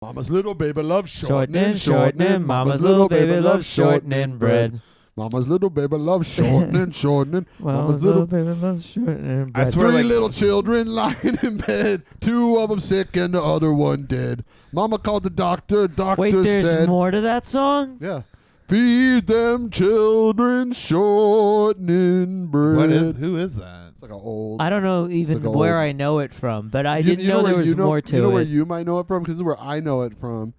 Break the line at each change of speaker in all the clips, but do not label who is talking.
Mama's little baby loves
Shortening, shortening. Mama's little baby loves shortening bread.
Mama's little baby loves shortening, shortening.
Mama's little baby loves shortening bread.
I swear, three little children lying in bed. Two of them sick and the other one dead. Mama called the doctor. Doctor
Wait, there's
said,
more to that song?
Yeah. Feed them children shortening bread.
Who is that?
It's like an old.
I don't know even
like
where
old-
I know it from, but I didn't know there was more to
You know where
it.
you might know it from? Because this is where I know it from.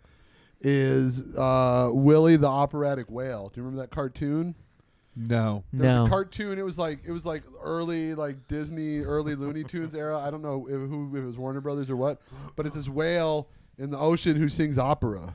Is Willie the Operatic Whale? Do you remember that cartoon?
No.
There was a cartoon. It was like early Disney, early Looney Tunes era. I don't know if it was Warner Brothers or what, but it's this whale in the ocean who sings opera.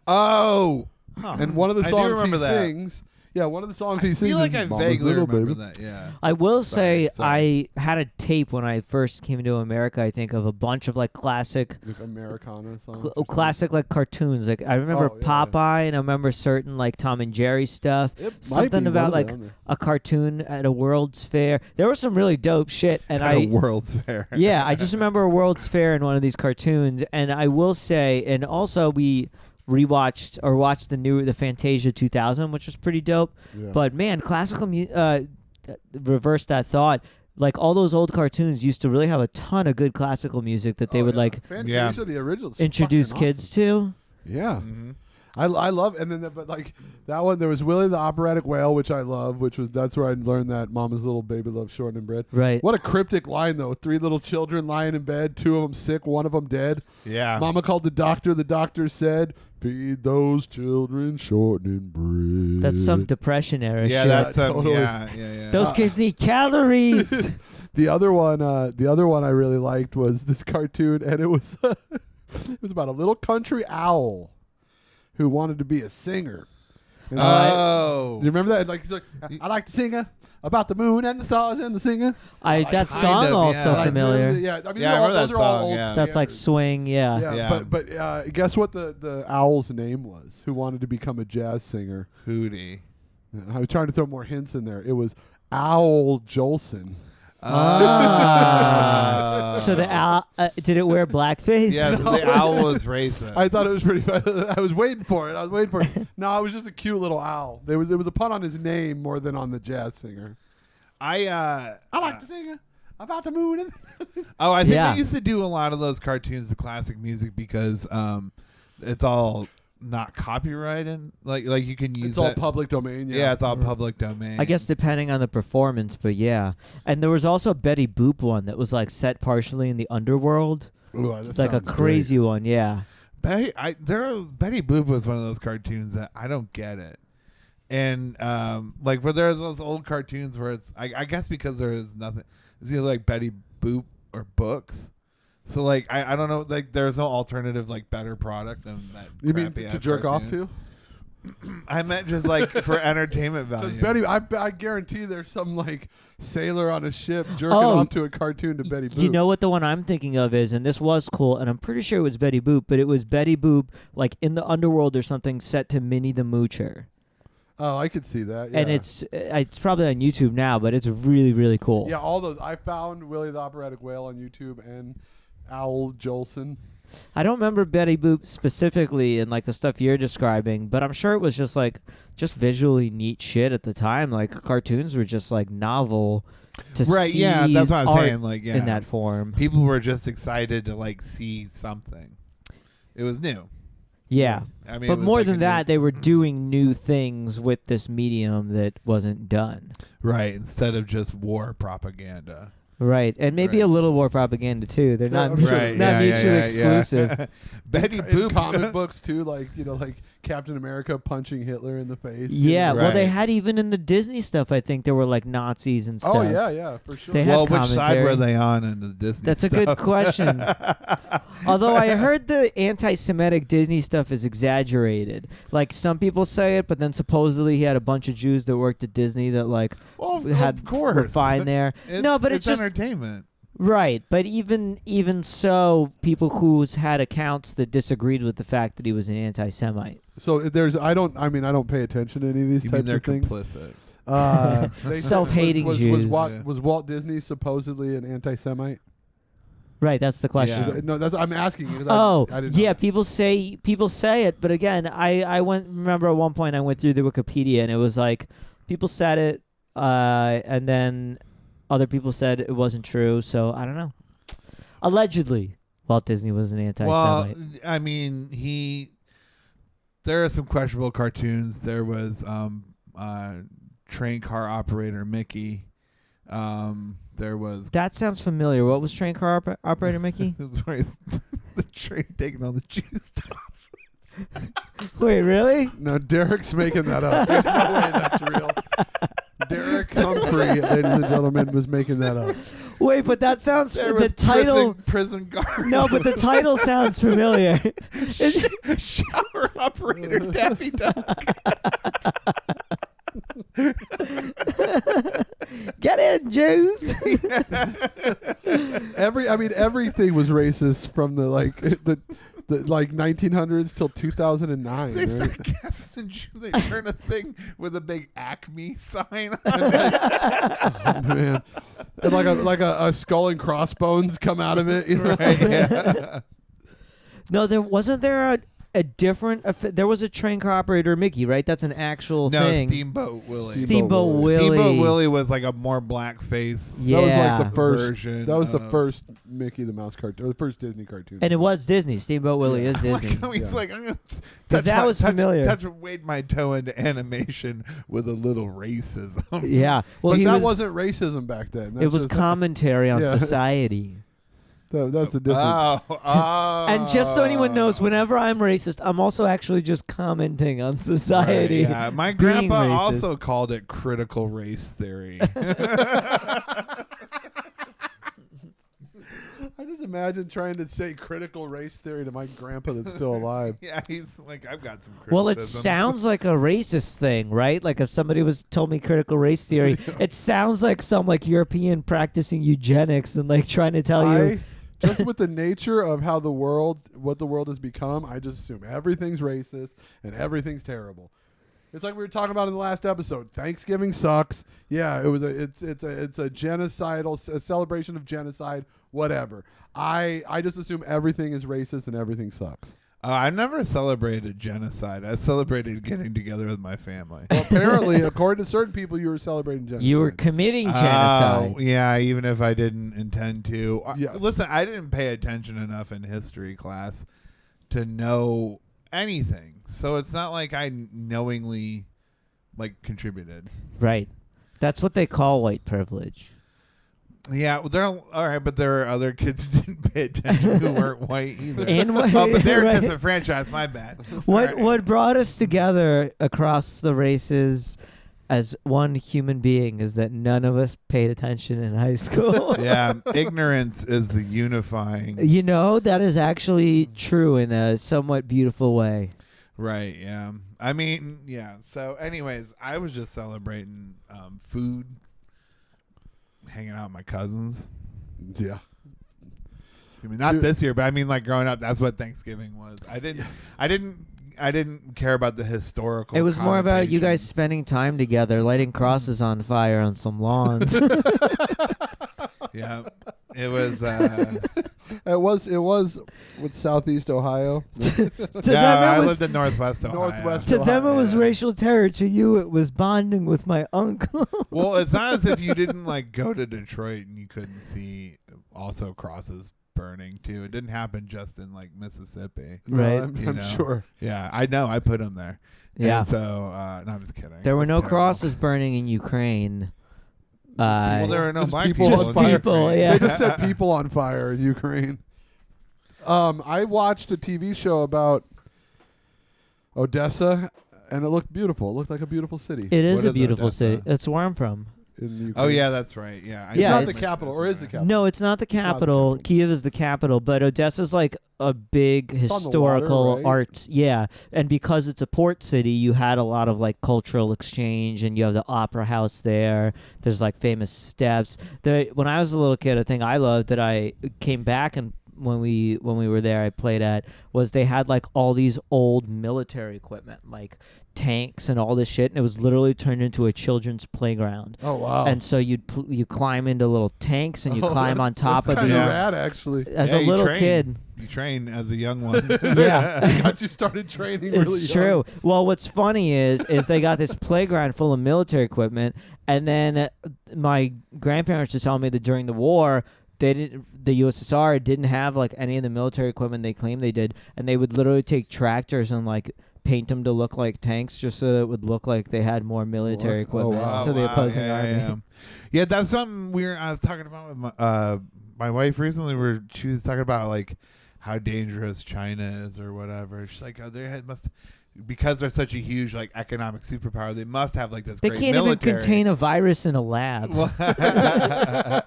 Oh.
Huh.
And one of the
I do
songs
remember
he
that.
sings. Yeah, one of the songs he
I
sings.
feel like
is
I
Mama's
vaguely
Little
remember
Baby.
that. Yeah.
I will say
Sorry.
I had a tape when I first came to America, I think, of a bunch of like classic
Like Americana songs.
classic like cartoons. Like I remember
Oh, yeah,
Popeye, and I remember certain like Tom and Jerry stuff.
It might
Something
be
about
one of
like
them.
a cartoon at a World's Fair. There was some really dope shit, and
At a World's Fair.
yeah, I just remember a World's Fair in one of these cartoons, and I will say, and also we rewatched or watched the Fantasia 2000, which was pretty dope.
Yeah.
But man, classical reverse that thought. Like all those old cartoons used to really have a ton of good classical music that they would like
Fantasia, the original,
introduce kids to.
Yeah.
Mm-hmm.
I love, and then but like that one, there was Willie the Operatic Whale, which I love, that's where I learned that Mama's little baby loves shortening bread.
Right.
What a cryptic line though. Three little children lying in bed, two of them sick, one of them dead.
Yeah.
Mama called the doctor. The doctor said, "Feed those children shortening bread."
That's some depression era
Yeah,
shit.
that's
totally.
yeah.
Those kids need calories.
The other one I really liked was this cartoon, and it was it was about a little country owl who wanted to be a singer. And
Oh.
you remember that? Like, he's like, I like to sing about the moon and the stars and the singer.
That song also
yeah.
familiar.
Yeah, I mean,
Yeah, I remember
those
that
are all
song,
old.
yeah.
That's like
standards.
swing, yeah.
Yeah. But guess what the owl's name was? Who wanted to become a jazz singer?
Hootie.
I was trying to throw more hints in there. It was Owl Jolson.
So the owl did it wear blackface?
Yeah, the owl was racist.
I thought it was pretty funny. I was waiting for it. No, it was just a cute little owl. It was a pun on his name more than on the jazz singer.
I
like to sing about the moon.
I think
Yeah.
they used to do a lot of those cartoons, the classic music, because it's all not copyrighted. Like you can use
It's all
that.
public domain.
Yeah, it's all public domain.
I guess depending on the performance, but yeah. And there was also a Betty Boop one that was like set partially in the underworld.
Ooh, that
It's like a
sounds
crazy one, yeah.
Betty Boop was one of those cartoons that I don't get it. And like where there's those old cartoons where it's I guess because there is nothing, it's either like Betty Boop or books. So like I don't know, like there's no alternative like better product than that.
You mean
crappy
to
ass
jerk off
cartoon.
to?
I meant just like for entertainment value.
Betty, I guarantee there's some like sailor on a ship jerking off to a cartoon to Betty Boop.
You know what the one I'm thinking of is, and this was cool, and I'm pretty sure it was Betty Boop, but it was Betty Boop like in the underworld or something set to Minnie the Moocher.
Oh, I could see that. Yeah.
And it's probably on YouTube now, but it's really, really cool.
Yeah, all those. I found Willie the Operatic Whale on YouTube and Owl Jolson.
I don't remember Betty Boop specifically and like the stuff you're describing, but I'm sure it was just visually neat shit at the time. Like cartoons were just like novel to
Right,
see.
yeah, that's what I'm
art
saying. Like, yeah,
in that form.
people were just excited to like see something. It was new.
Yeah.
I mean,
But
it was
more
like
than
a
that, they were doing new things with this medium that wasn't done.
right, instead of just war propaganda.
Right. And maybe
Right.
a little war propaganda too. They're not,
I'm sure.
Right,
not
yeah,
mutually
yeah,
exclusive.
Yeah. Betty
In
Boop.
comic books too, like Captain America punching Hitler in the face.
Yeah, well, they
Right.
had even in the Disney stuff, I think there were like Nazis and stuff.
Oh yeah, for sure.
They had
Well, which side
commentary.
were they on in the Disney
That's a
stuff?
good question. Although I heard the anti-Semitic Disney stuff is exaggerated. Like some people say it, but then supposedly he had a bunch of Jews that worked at Disney that like
Well,
had
of course.
were fine there. No, but it's just
entertainment.
right. But even so, people who had accounts that disagreed with the fact that he was an anti-Semite.
So I don't pay attention to any of these
You mean
types
they're
of things.
complicit?
They said-
Self-hating
was
Jews.
Was Walt Disney supposedly an anti-Semite?
Right, that's the question.
Yeah.
No, that's I'm asking you. 'cause
Oh,
I didn't know
yeah,
that.
people say it, but again, I remember at one point I went through the Wikipedia and it was like people said it, and then other people said it wasn't true. So I don't know. Allegedly, Walt Disney was an anti-Semite.
Well, I mean, there are some questionable cartoons. There was train car operator Mickey. There was
That sounds familiar. What was train car operator Mickey?
It was where he's the train taking all the juice.
Wait, really?
No, Derek's making that up. There's no way that's real. Derek Humphrey, ladies and gentlemen, was making that up.
Wait, but that sounds
There
the
was
title.
prison guard.
No, but the title sounds familiar.
Shower operator Daffy Duck.
Get in, Jews.
Everything was racist from the 1900s till 2009.
They
right?
start gassing Jews. They turn a thing with a big Acme sign on
Oh, man, and like a skull and crossbones come out of it. You know?
Right, yeah.
No, there wasn't a different. There was a train car operator Mickey, right? That's an actual
No,
thing.
Steamboat Willie.
Steamboat Willie.
Steamboat Willie was like a more blackface.
Yeah.
That was like the first.
version
That was the
of-
first Mickey the Mouse cartoon, or the first Disney cartoon.
And it was Disney. Steamboat Willie is Disney.
Like how he's
Yeah.
like, I'm gonna
that was familiar.
wade my toe into animation with a little racism.
Yeah. Well,
but that wasn't racism back then.
It was
just,
commentary on
Yeah.
society.
that's the difference.
Oh.
And just so anyone knows, whenever I'm racist, I'm also actually just commenting on society.
Right, yeah, my
being
grandpa
racist.
also called it critical race theory.
I just imagine trying to say critical race theory to my grandpa that's still alive.
Yeah, he's like, I've got some criticisms.
Well, it sounds like a racist thing, right? Like if somebody was told me critical race theory, it sounds like some like European practicing eugenics and like trying to tell you.
Just with the nature of how what the world has become, I just assume everything's racist and everything's terrible. It's like we were talking about in the last episode. Thanksgiving sucks. Yeah, it's a genocidal a celebration of genocide. Whatever. I just assume everything is racist and everything sucks.
I never celebrated genocide. I celebrated getting together with my family.
Well, apparently, according to certain people, you were celebrating genocide.
You were committing genocide.
Oh, yeah, even if I didn't intend to.
Yes.
Listen, I didn't pay attention enough in history class to know anything. So it's not like I knowingly contributed.
Right. That's what they call white privilege.
Yeah, all right, but there are other kids who didn't pay attention who weren't white either.
And
but they're
right.
disenfranchised. My bad.
What brought us together across the races as one human being is that none of us paid attention in high school.
Yeah, ignorance is the unifying.
You know, that is actually true in a somewhat beautiful way.
Right, yeah. I mean, yeah. So anyways, I was just celebrating food, hanging out with my cousins.
Yeah.
I mean, not
Dude.
this year, but I mean, like growing up, that's what Thanksgiving was. I didn't care about the historical.
It was more about you guys
connotations.
spending time together, lighting crosses on fire on some lawns.
Yeah, it was.
It was with Southeast Ohio.
I lived in Northwest Ohio.
Northwest
To them, it was
Yeah.
racial terror. To you, it was bonding with my uncle.
Well, it's not as if you didn't go to Detroit and you couldn't see also crosses burning too. It didn't happen just in Mississippi.
No,
Right.
I'm
You know.
sure.
Yeah, I know. I put them there.
Yeah.
And so, no, I'm just kidding.
There were
It's
no
terrible.
crosses burning in Ukraine.
Well, there were no
Just
black
people
people.
Just
in
people,
Ukraine.
yeah.
They just set people on fire in Ukraine. I watched a TV show about Odessa, and it looked beautiful. It looked like a beautiful city.
It is
What
a
is
beautiful
Odessa?
city. That's where I'm from.
In Ukraine.
Oh yeah, that's right. Yeah,
It's
Yeah,
not
it's-
the capital, or is the capital?
No, it's not the
not the
capital.
capital.
Kiev is the capital, but Odessa's like a big
on the water,
historical
right?
art. Yeah, and because it's a port city, you had a lot of cultural exchange, and you have the opera house there. There's famous steps. When I was a little kid, a thing I loved that I came back and when we were there, I played at, was they had like all these old military equipment, like tanks and all this shit, and it was literally turned into a children's playground.
Oh wow!
And so you climb into little tanks and you climb on top of
that's
these.
kinda rad, actually.
As
Yeah,
a
you
little
train.
kid,
You train as a young one.
yeah.
Got you started training. Really
It's
young.
true. Well, what's funny is they got this playground full of military equipment, and then my grandparents were telling me that during the war, the USSR didn't have like any of the military equipment they claimed they did, and they would literally take tractors and like paint them to look like tanks just so that it would look like they had more military equipment
wow.
to the opposing army.
Yeah, that's something weird. I was talking about with my wife recently, where she was talking about like how dangerous China is or whatever. She's like, oh, because they're such a huge like economic superpower, they must have like this
They
great
can't
military.
even contain a virus in a lab.
Well, yeah,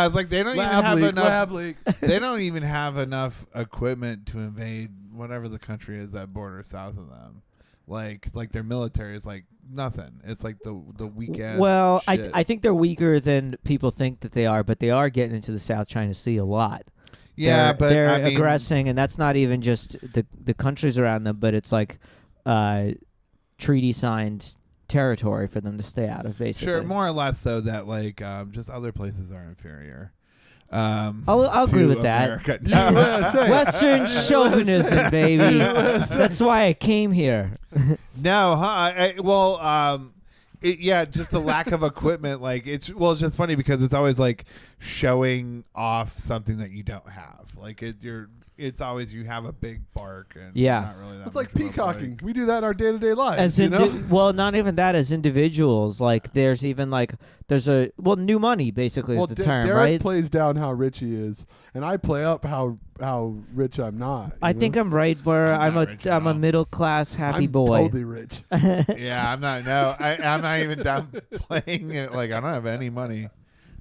I was like, they don't even have enough.
Lab leak.
They don't even have enough equipment to invade whatever the country is that borders south of them. Like their military is like nothing. It's like the weak ass.
Well,
shit.
I think they're weaker than people think that they are, but they are getting into the South China Sea a lot.
Yeah, but
they're
I mean,
aggressing, and that's not even just the countries around them, but it's like treaty signed territory for them to stay out of, basically.
sure, more or less though that like just other places are inferior.
I'll agree
to
with that.
America.
USA.
Western chauvinism, baby. That's why I came here.
No, yeah, just the lack of equipment. Like it's just funny because it's always like showing off something that you don't have. Like it's always you have a big bark and
Yeah.
not really that
It's like
much of a
peacocking.
bark.
We do that in our day-to-day lives.
As
you know?
well, not even that. As individuals, like there's even like new money basically
Well,
is the term,
Derek
right?
plays down how rich he is, and I play up how rich I'm not.
I think I'm right where
I'm not rich at
I'm a
all.
middle class happy
I'm
boy.
totally rich.
Yeah, I'm not. No, I'm not even done playing it. Like I don't have any money.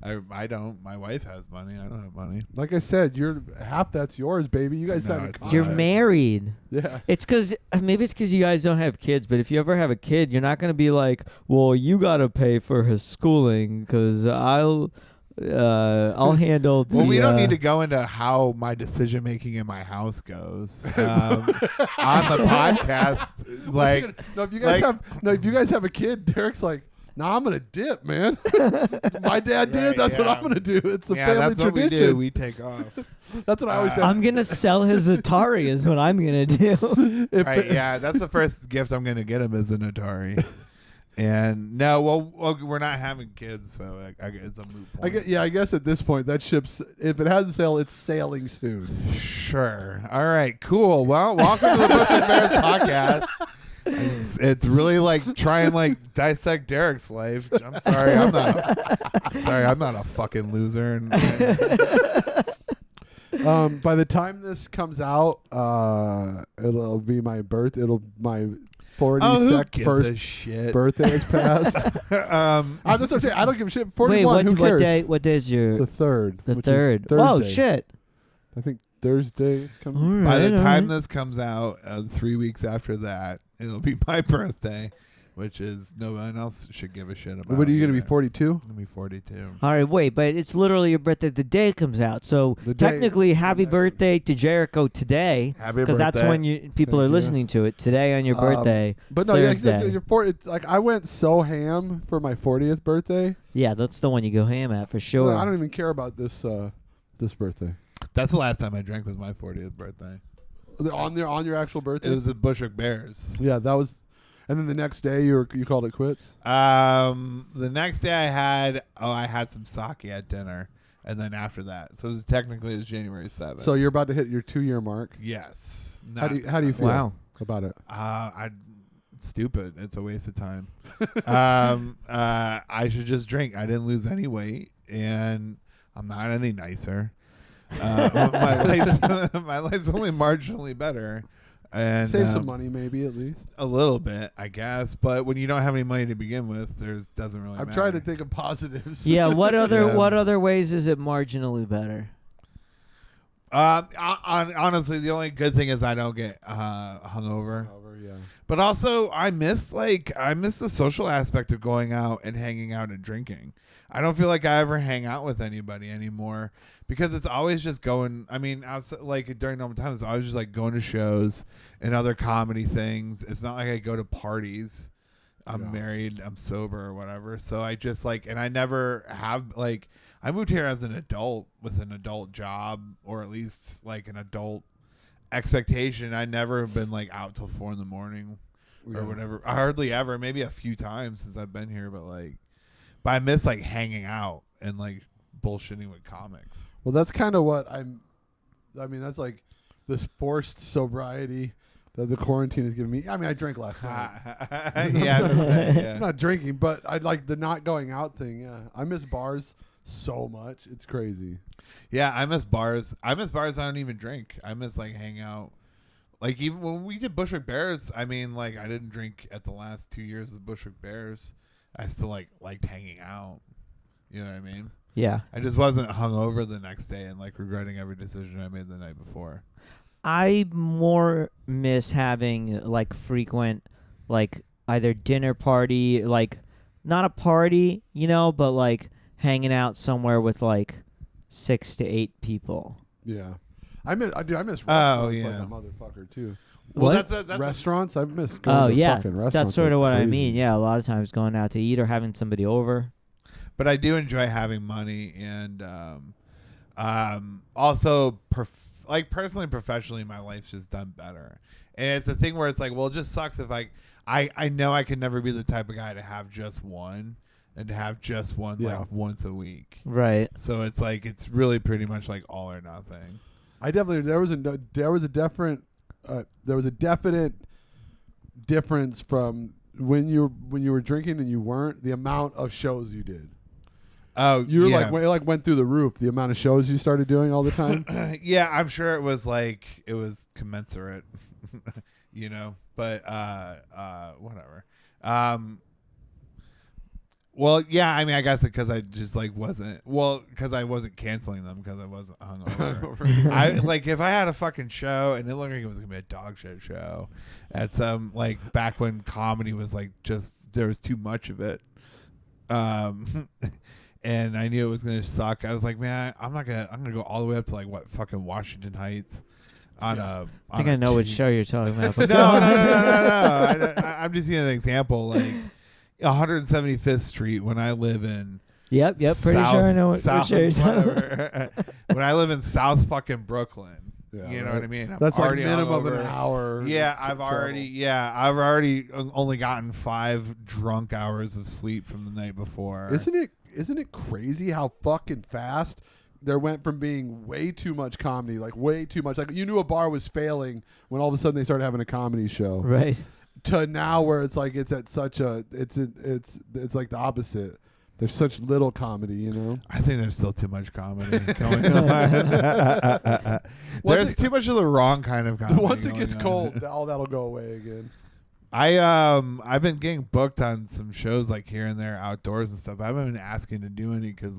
I don't. My wife has money. I don't have money.
Like I said, you're half that's yours, baby. You guys
No,
signed a
it's
contract.
You're
Right.
married.
Yeah.
It's because maybe it's because you guys don't have kids. But if you ever have a kid, you're not gonna be like, well, you gotta pay for his schooling because I'll handle.
Well, we don't
the,
need to go into how my decision making in my house goes on the podcast. Like,
If you guys have a kid, Derek's like, nah, I'm gonna dip, man. My dad did.
Right,
That's what
yeah.
I'm gonna do. It's the
yeah,
family
that's what we
tradition.
do. We take off.
That's what I always say.
I'm gonna sell his Atari. Is what I'm gonna do.
If-
Right? Yeah, that's the first gift I'm gonna get him is an Atari. And no, well, we're not having kids, so it's a moot point.
I guess at this point that ship's, if it hasn't sailed, it's sailing soon.
Sure. All right. Cool. Well, welcome to the Bushwick Bears podcast. It's really like trying like dissect Derek's life. I'm sorry. I'm not a fucking loser. And
By the time this comes out, it'll be my birth. My 42nd first
shit?
birthday has passed. That's what I'm saying. I don't give a shit. 41.
Wait,
who cares?
what day is your
The third.
the
which
third?
Is Thursday.
Oh shit!
I think Thursday comes.
By the
Alright,
time
alright.
this comes out, 3 weeks after that, it'll be my birthday, which is no one else should give a shit about.
What are you gonna be?
either.
42.
I'm gonna be 42.
All right, wait, but it's literally your birthday the day it comes out. So
The day-
technically, happy
Nice.
birthday to Jericho today,
Happy
because that's
birthday.
when people
Thank
are
you.
listening to it today on your birthday.
But no, yeah,
Thursday.
it's like I went so ham for my 40th birthday.
Yeah, that's the one you go ham at for sure.
Well, I don't even care about this birthday.
That's the last time I drank was my 40th birthday.
On your actual birthday.
It was the Bushwick Bears.
Yeah, that was. And then the next day you called it quits.
The next day I had some sake at dinner, and then after that, so it was January 7th.
So you're about to hit your 2-year mark.
yes.
How do you feel
Wow.
about it?
It's stupid. It's a waste of time. I should just drink. I didn't lose any weight, and I'm not any nicer. My life's only marginally better. And
Save some money, maybe at least.
a little bit, I guess. But when you don't have any money to begin with, doesn't really
I'm
matter.
trying to think of positives.
Yeah, what
Yeah.
other ways is it marginally better?
Honestly, the only good thing is I don't get hungover.
Yeah.
But also, I miss the social aspect of going out and hanging out and drinking. I don't feel like I ever hang out with anybody anymore because it's always just going. I mean, outside, like during normal times, it's always just like going to shows and other comedy things. It's not like I go to parties. I'm married, I'm sober or whatever. So I just and I never have I moved here as an adult with an adult job or at least like an adult expectation. I never have been out till 4 a.m. or whatever. Hardly ever, maybe a few times since I've been here, but I miss hanging out and bullshitting with comics.
Well, that's kind of what I mean, that's this forced sobriety that the quarantine is giving me. I mean, I drank last night.
Yeah.
I'm not drinking, but I like the not going out thing. Yeah, I miss bars so much. It's crazy.
Yeah, I miss bars. I don't even drink. I miss hang out. Even when we did Bushwick Bears, I mean, I didn't drink at the last 2 years of the Bushwick Bears. I still liked hanging out. You know what I mean?
Yeah.
I just wasn't hungover the next day and regretting every decision I made the night before.
I more miss having frequent either dinner party, not a party, but hanging out somewhere with 6 to 8 people.
Yeah, I miss restaurants
like
a motherfucker too.
Well,
What?
that's
Restaurants, I miss going to fucking restaurants.
That's sort of what I
crazy.
mean. Yeah, a lot of times going out to eat or having somebody over.
But I do enjoy having money and also personally, professionally, my life's just done better. And it's a thing where it's well, it just sucks if I know I can never be the type of guy to have just one and to have just one once a week.
Right.
So it's it's really pretty much all or nothing.
I definitely there was a definite difference from when you were drinking and you weren't, the amount of shows you did.
Oh,
you were went through the roof, the amount of shows you started doing all the time.
Yeah, I'm sure it was commensurate, but whatever. Well, yeah, I mean, I guess because I just because I wasn't canceling them because I wasn't hungover. I if I had a fucking show and it looked like it was gonna be a dog shit show at some back when comedy was just there was too much of it, and I knew it was gonna suck. I was man, I'm gonna go all the way up to fucking Washington Heights. I
think I know which show you're talking about.
No. I'm just using an example 175th Street when I live in.
Yep. Pretty sure I know what show you're talking about.
When I live in South fucking Brooklyn,
Yeah,
you know what I mean.
That's
already
minimum of an hour.
Yeah, I've already only gotten 5 drunk hours of sleep from the night before.
Isn't it crazy how fucking fast there went from being way too much comedy, way too much, you knew a bar was failing when all of a sudden they started having a comedy show,
Right?
To now where it's it's at such a it's the opposite. There's such little comedy,
I think there's still too much comedy going on. There's too much of the wrong kind of comedy.
Once it gets
on.
cold, all that'll go away again.
I've been getting booked on some shows here and there outdoors and stuff. I haven't been asking to do any because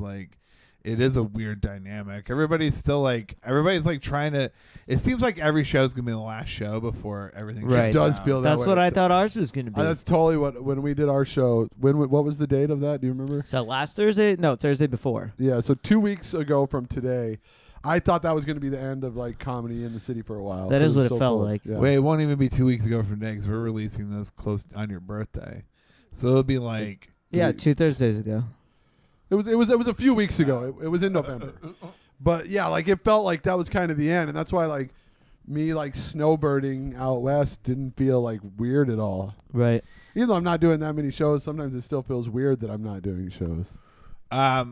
it is a weird dynamic. Everybody's still everybody's trying to. It seems like every show's gonna be the last show before everything.
Right.
It does feel that
That's
way.
what I thought ours was going to be.
That's totally when we did our show. What was the date of that? Do you remember?
So last Thursday? No, Thursday before.
Yeah, so 2 weeks ago from today, I thought that was going to be the end of comedy in the city for a while.
That is what it
so
felt
cool.
like.
Yeah.
Wait, it won't even be 2 weeks ago from today because we're releasing this close on your birthday, so it'll be
Yeah, 2 Thursdays ago.
It was a few weeks ago. It was in November. But yeah, it felt like that was kind of the end, and that's why me snowbirding out west didn't feel weird at all.
Right.
Even though I'm not doing that many shows, sometimes it still feels weird that I'm not doing shows.
I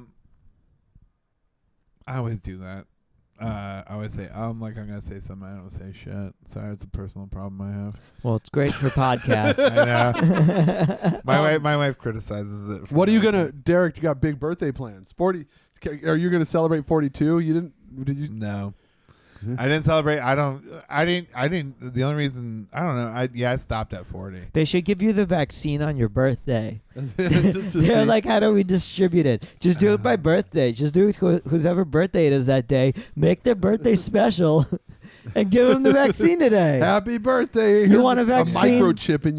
always do that. I always say I'm gonna say something. I don't say shit. Sorry, it's a personal problem I have.
Well, it's great for podcasts.
I know. My wife criticizes it.
What are you gonna, Derek? You got big birthday plans? 40? Are you gonna celebrate 42? You didn't? Did you?
No. I didn't celebrate. I didn't. The only reason I don't know. I stopped at 40.
They should give you the vaccine on your birthday.
To see.
They're like, how do we distribute it? Just do it by birthday. Just do it whose ever birthday it is that day. Make their birthday special and give them the vaccine today.
Happy birthday!
You
Here's
want a vaccine?
microchip in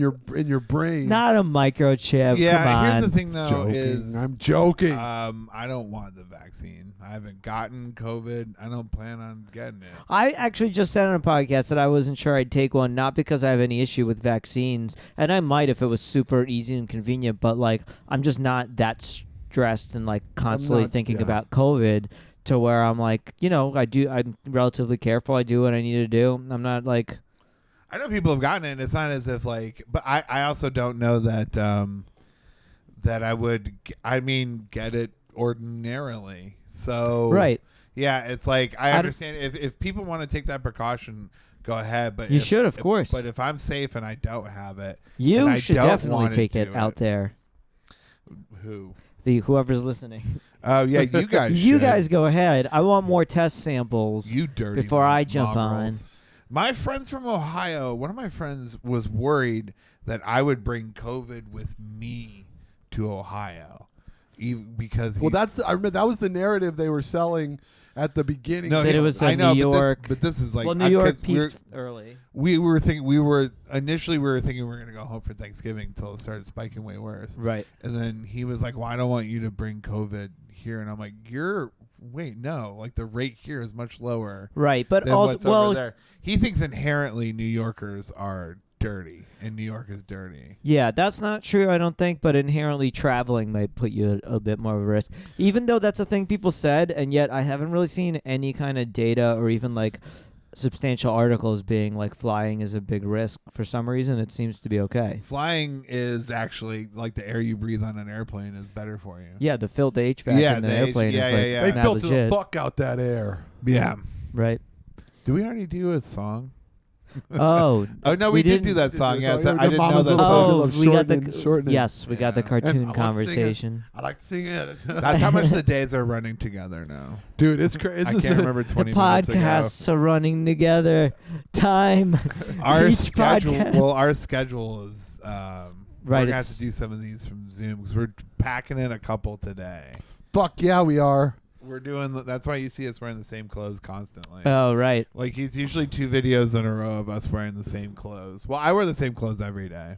your brain?
Not a microchip.
Yeah,
Come on.
here's the thing though.
I'm joking.
I don't want the vaccine. I haven't gotten COVID. I don't plan on getting it.
I actually just said on a podcast that I wasn't sure I'd take one, not because I have any issue with vaccines, and I might if it was super easy and convenient, but like I'm just not that stressed and like constantly thinking about COVID to where I'm like, I'm relatively careful. I do what I need to do. I'm not like.
I know people have gotten it, and it's not as if like, but I also don't know that that I would, get it ordinarily. So
right.
Yeah, it's like I understand if people want to take that precaution, go ahead. But
you should, of course.
But if I'm safe and I don't have it,
you should definitely take it out there.
Who?
Whoever's listening.
Oh yeah, you guys.
You guys go ahead. I want more test samples.
You dirty.
Before I jump on.
My friends from Ohio, one of my friends was worried that I would bring COVID with me to Ohio, because
I remember that was the narrative they were selling at the beginning.
No, that it was New York.
But this is like
New York peaked early.
We were thinking we were thinking we were going to go home for Thanksgiving until it started spiking way worse.
Right.
And then he was like, "Well, I don't want you to bring COVID here," and I'm like, Wait, no. Like the rate here is much lower.
Right, but
than what's over there. He thinks inherently New Yorkers are dirty, and New York is dirty.
Yeah, that's not true, I don't think, but inherently traveling might put you at a bit more of a risk. Even though that's a thing people said, and yet I haven't really seen any kind of data or even like substantial articles being like flying is a big risk. For some reason, it seems to be okay.
Flying is actually like the air you breathe on an airplane is better for you.
Yeah, the HVAC in the airplane is like
They
not
filter
legit.
the fuck out that air.
Yeah.
Right.
Did we already do a song?
Oh.
Oh no, we did do that song. Yeah,
Your
I didn't know
Mama's
that
Little
song.
Baby
we got
Love shortening.
yes, we got the cartoon
And I want to sing it.
conversation.
I like to sing it.
That's how much the days are running together now.
Dude, it's crazy.
I can't remember 20
The
minutes ago.
podcasts are running together. Time.
Our
Each
schedule.
podcast.
Well, our schedule is.
Right,
We're gonna have
it's-
to do some of these from Zoom because we're packing in a couple today.
Fuck yeah, we are.
We're doing. That's why you see us wearing the same clothes constantly.
Oh, right.
Like it's usually 2 videos in a row of us wearing the same clothes. Well, I wear the same clothes every day.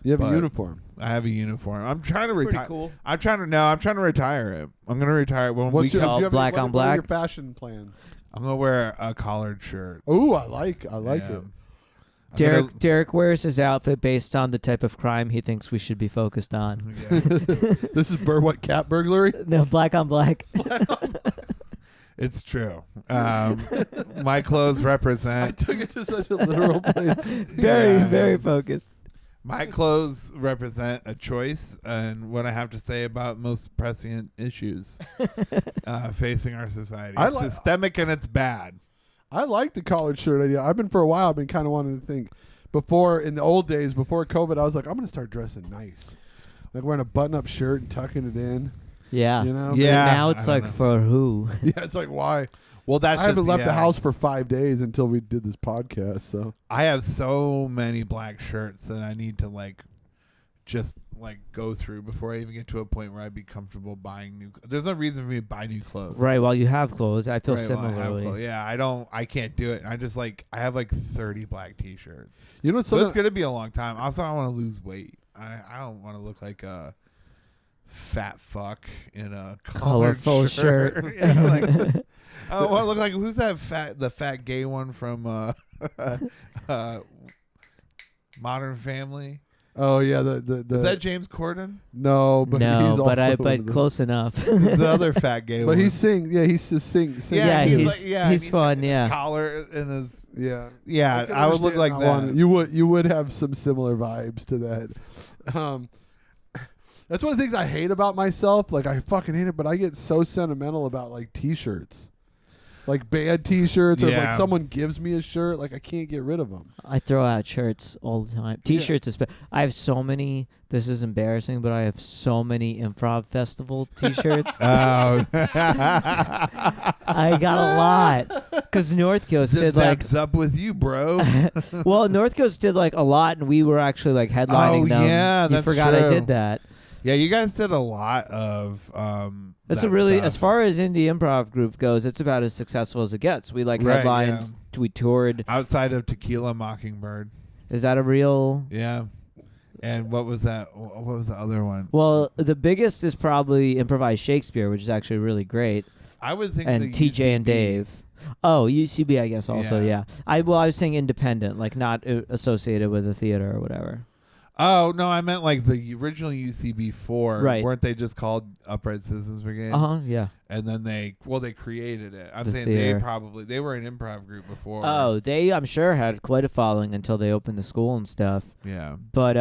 You have
But
a uniform.
I have a uniform. I'm trying to retire.
cool.
I'm trying to retire it. I'm gonna retire it when
What's
we
your,
come.
do you have
black
what,
on
what are
black?
your fashion plans?
I'm gonna wear a collared shirt.
Oh, I like
Yeah.
it.
I'm
Derek wears his outfit based on the type of crime he thinks we should be focused on.
Yeah.
This is what cat burglary?
No, black on black.
It's true. My clothes
I
represent.
took it to such a literal place.
Very focused.
My clothes represent a choice and what I have to say about most prescient issues facing our society.
I
It's
like-
systemic and it's bad.
I like the collared shirt idea. I've been for a while. I've been kind of wanting to think. Before, in the old days, before COVID, I was like, I'm going to start dressing nice. Like wearing a button-up shirt and tucking it in.
Yeah.
You know?
Yeah.
And now it's
I
like,
don't know.
for who?
Yeah, it's like, why?
Well, that's
I haven't
just,
left the
yeah.
house for 5 days until we did this podcast. So
I have so many black shirts that I need to just go through before I even get to a point where I'd be comfortable buying new. There's no reason for me to buy new clothes.
Right. While you have clothes, I feel
Right, while I have
similarly.
clothes. Yeah, I can't do it. I just I have 30 black t-shirts.
you know what's
So it's
something?
going to be a long time. Also, I want to lose weight. I don't want to look like a fat fuck in a
Colorful shirt.
Yeah, I don't want to look like who's the fat gay one from Modern Family?
Oh yeah, the
Is that James Corden?
no, but
no,
he's
but
also one of the-
close enough.
The other fat gay
But
one.
he sings. Yeah, he's just sing.
Yeah,
he's
he's fun,
got
yeah.
his collar and his
yeah.
I would look like that.
You would have some similar vibes to that. That's one of the things I hate about myself. Like I fucking hate it, but I get so sentimental about like t-shirts. like bad T-shirts, or if, like
Yeah.
someone gives me a shirt, like I can't get rid of them.
I throw out shirts all the time. T-shirts, I have so many. This is embarrassing, but I have so many improv festival T-shirts.
Oh.
I got a lot because North Coast
Zip
did like.
zaps up with you, bro.
Well, North Coast did like a lot, and we were actually like headlining
Oh,
them.
yeah,
you
that's
forgot I
true.
did that.
Yeah, you guys did a lot of
That's
that
a really,
stuff.
as far as indie improv group goes, it's about as successful as it gets. We like
Right,
headlined, we toured.
outside of Tequila Mockingbird.
Is that a real?
Yeah. And what was that? What was the other one?
Well, the biggest is probably Improvised Shakespeare, which is actually really great,
I would think
and
the
TJ and
UCB.
Dave. Oh, UCB, I guess also,
Yeah.
yeah. I was saying independent, like not associated with a theater or whatever.
Oh no, I meant like the original UCB4.
Right.
Weren't they just called Upright Citizens Brigade?
Yeah.
And then they created it. I'm
The
saying
theater.
they were an improv group before.
Oh, they I'm sure had quite a following until they opened the school and stuff.
Yeah.
But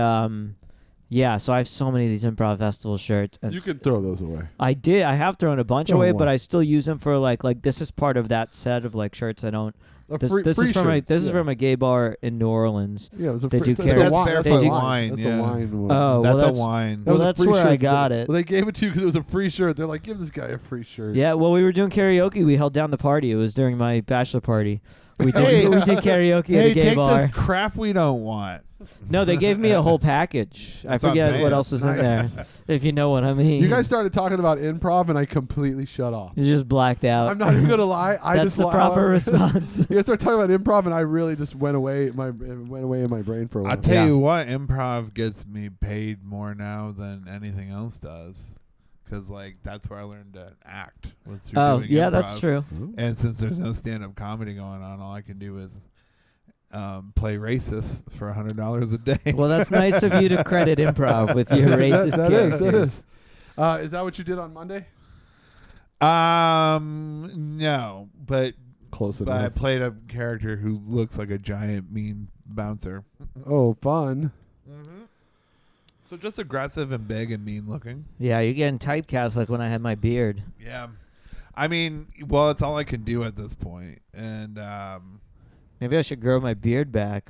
yeah, so I have so many of these improv festival shirts. And
You can throw those away.
I have thrown a bunch
Throw
away,
them
but
away.
I still use them for like this is part of that set of like shirts I don't. This
Free
is from
shirts,
this is
yeah.
from a gay bar in New Orleans.
Yeah, it was a
They
free,
do
that's
carry-
a
That's
wine.
barefoot
That's a
wine,
That's
yeah.
a wine one.
Oh,
That's
well,
a wine.
That
Well,
was a
that's
free
where I
shirt.
got it.
Well, they gave it to you because it was a free shirt. They're like, give this guy a free shirt.
Yeah, well, we were doing karaoke. We held down the party. It was during my bachelor party. We did,
Hey,
we did karaoke at
Hey,
a gay
take
bar.
this crap we don't want.
No, they gave me a whole package. I
That's what I'm
forget
saying.
what else was in
Nice.
there, if you know what I mean.
You guys started talking about improv, and I completely shut off.
You just blacked out.
I'm not even gonna lie. I
That's
just
the proper response.
You guys started talking about improv, and I really just went away. It went away in my brain for a while.
I'll tell
Yeah.
you what, improv gets me paid more now than anything else does. Because, like, that's where I learned to act. Was through
Oh,
doing
yeah,
improv.
that's true.
Ooh.
And since there's no stand-up comedy going on, all I can do is play racist for $100 a day.
Well, that's nice of you to credit improv with your racist
That
characters.
is. Is that what you did on Monday?
No, but
Close
I
enough.
played a character who looks like a giant mean bouncer.
Oh, fun.
Mm-hmm. So just aggressive and big and mean looking.
Yeah, you're getting typecast like when I had my beard.
Yeah. I mean, well, it's all I can do at this point. And
Maybe I should grow my beard back.